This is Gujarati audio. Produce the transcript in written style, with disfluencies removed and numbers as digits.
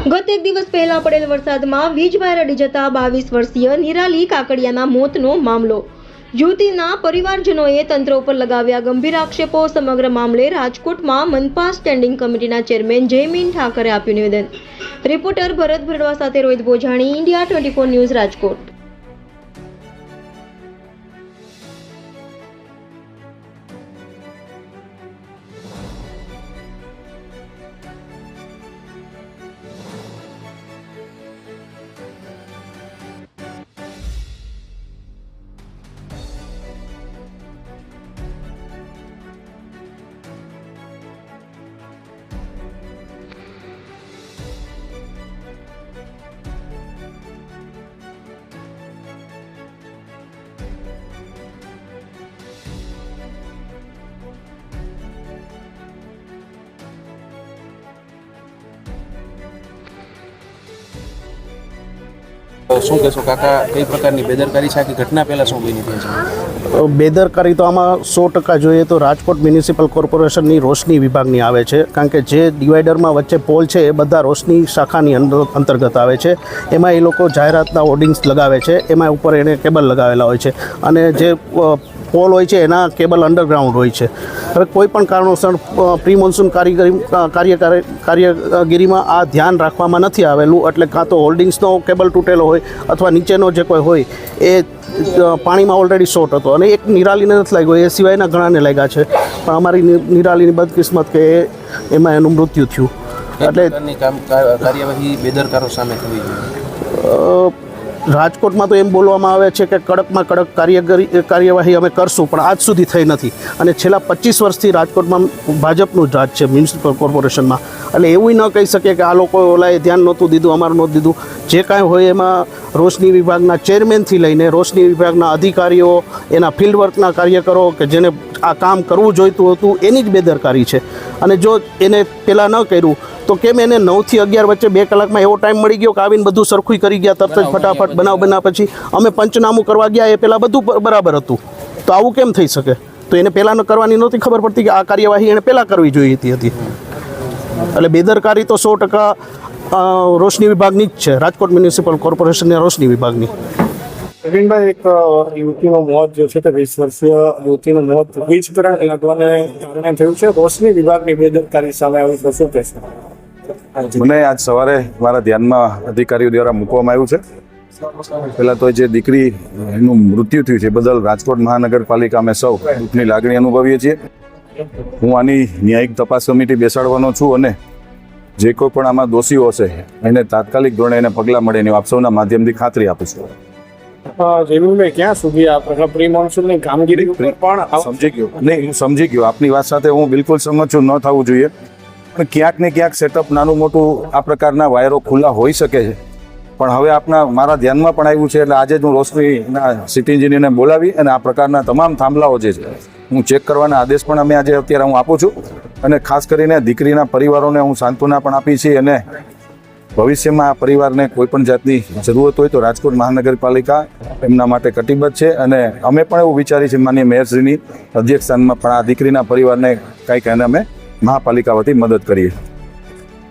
ગત એક દિવસ પહેલા પડેલ વરસાદમાં વીજ વાયર અડી જતા 22 વર્ષીય નિરાલી કાકડિયાના મોતનો મામલો. યુવતીના પરિવારજનોએ તંત્ર ઉપર લગાવ્યા ગંભીર આક્ષેપો. સમગ્ર મામલે રાજકોટમાં મનપા સ્ટેન્ડિંગ કમિટીના ચેરમેન જયમીન ઠાકરે આપ્યું નિવેદન. રિપોર્ટર ભરત ભરડવા સાથે રોહિત બોજાણી, ઇન્ડિયા 24 ન્યૂઝ, રાજકોટ. શું કહેશો કાકા, કઈ પ્રકારની બેદરકારી છે? આખી ઘટના પહેલાં શું બની છે? બેદરકારી તો આમાં 100% જોઈએ તો રાજકોટ મ્યુનિસિપલ કોર્પોરેશનની રોશની વિભાગની આવે છે, કારણ કે જે ડિવાઈડરમાં વચ્ચે પોલ છે એ બધા રોશની શાખાની અંતર્ગત આવે છે. એમાં એ લોકો જાહેરાતના હોર્ડિંગ્સ લગાવે છે, એમાં ઉપર એને કેબલ લગાવેલા હોય છે અને જે પોલ હોય છે એના કેબલ અંડરગ્રાઉન્ડ હોય છે. હવે કોઈ પણ કારણોસર પ્રી મોન્સૂન કારીગરીમાં આ ધ્યાન રાખવામાં નથી આવેલું, એટલે કાં તો હોલ્ડિંગ્સનો કેબલ તૂટેલો હોય અથવા નીચેનો જે કોઈ હોય એ પાણીમાં ઓલરેડી શોર્ટ હતો અને એક નિરાલીને નથી લાગ્યો, એ સિવાયના ઘણાને લાગ્યા છે. પણ અમારી નિરાલીની બદકિસ્મત કે એમાં એનું મૃત્યુ થયું. એટલે કાર્યવાહી બેદરકારો સામે થવી જોઈએ. રાજકોટમાં તો એમ બોલવામાં આવે છે કે કડકમાં કડક કાર્યવાહી અમે કરશું, પણ આજ સુધી થઈ નથી. અને છેલ્લા 25 વર્ષથી રાજકોટમાં ભાજપનું જ રાજ છે મ્યુનિસિપલ કોર્પોરેશનમાં, એટલે એવું ન કહી શકે કે આ લોકો ઓલાએ ધ્યાન નહોતું દીધું, અમારું નહોતું દીધું. જે કાંઈ હોય એમાં રોશની વિભાગના ચેરમેનથી લઈને રોશની વિભાગના અધિકારીઓ, એના ફિલ્ડ વર્કના કાર્યકરો કે જેને આ કામ કરવું જોઈતું હતું એની જ બેદરકારી છે. અને જો એને પહેલાં ન કર્યું તો કેમ એને 9 થી 11 વચ્ચે 2 કલાકમાં એવો ટાઈમ મળી ગયો કે આવીને બધું સરખું કરી ગયા તરત જ ફટાફટ બના પછી અમે પંચનામું કરવા ગયા એ પહેલાં બધું બરાબર હતું, તો આવું કેમ થઈ શકે? તો એને પહેલાં કરવાની નહોતી ખબર પડતી કે આ કાર્યવાહી એને પહેલાં કરવી જોઈએ હતી. એટલે બેદરકારી તો 100% રોશની વિભાગની જ છે, રાજકોટ મ્યુનિસિપલ કોર્પોરેશનની રોશની વિભાગની. પ્રવીણભાઈ, એક યુવતીનું મોત જે છે તે 20 વર્ષીય યુવતીનું મોત વીજ કરંટ લાગવાને કારણે થયું છે. રોશની વિભાગની બેદરકારી સામે આવી તો શું કહેશે? મને આજ સવારે મારા ધ્યાનમાં અધિકારીઓ દ્વારા મૂકવામાં આવ્યું છે. પહેલાં તો જે દીકરી એનું મૃત્યુ થયું છે બદલ રાજકોટ મહાનગરપાલિકા અમે સૌ દુઃખની લાગણી અનુભવીએ છીએ. હું આની ન્યાયિક તપાસ કમિટી બેસાડવાનો છું અને જે કોઈ પણ આમાં દોષીઓ હશે એને તાત્કાલિક ધોરણે એને પગલાં મળે એની આપ સૌના માધ્યમથી ખાતરી આપું છું. જયમીનભાઈ, ક્યાં સુધી આ પ્રી મોન્સૂનની કામગીરી પણ સમજી ગયો? નહીં, હું સમજી ગયો. આપની વાત સાથે હું બિલકુલ સંમત છું, ન થવું જોઈએ. પણ ક્યાંક ને ક્યાંક સેટઅપ નાનું મોટું આ પ્રકારના વાયરો ખુલ્લા હોઈ શકે છે. પણ હવે મારા ધ્યાનમાં પણ આવ્યું છે, એટલે આજે જ હું રોશનીના સિટી એન્જિનિયરને બોલાવી અને આ પ્રકારના તમામ થાંભલાઓ જે છે હું ચેક કરવાના આદેશ પણ અમે આજે અત્યારે હું આપું છું. અને ખાસ કરીને દીકરીના પરિવારોને હું સાંત્વના પણ આપી છે અને ભવિષ્યમાં આ પરિવારને કોઈ પણ જાતની જરૂરત હોય તો રાજકોટ મહાનગરપાલિકા એમના માટે કટિબદ્ધ છે. અને અમે પણ એવું વિચારી છે માનનીય મેયરશ્રીની અધ્યક્ષસ્થાનમાં પણ આ દીકરીના પરિવારને કંઈક એને અમે મહાપાલિકા વતી મદદ કરીએ.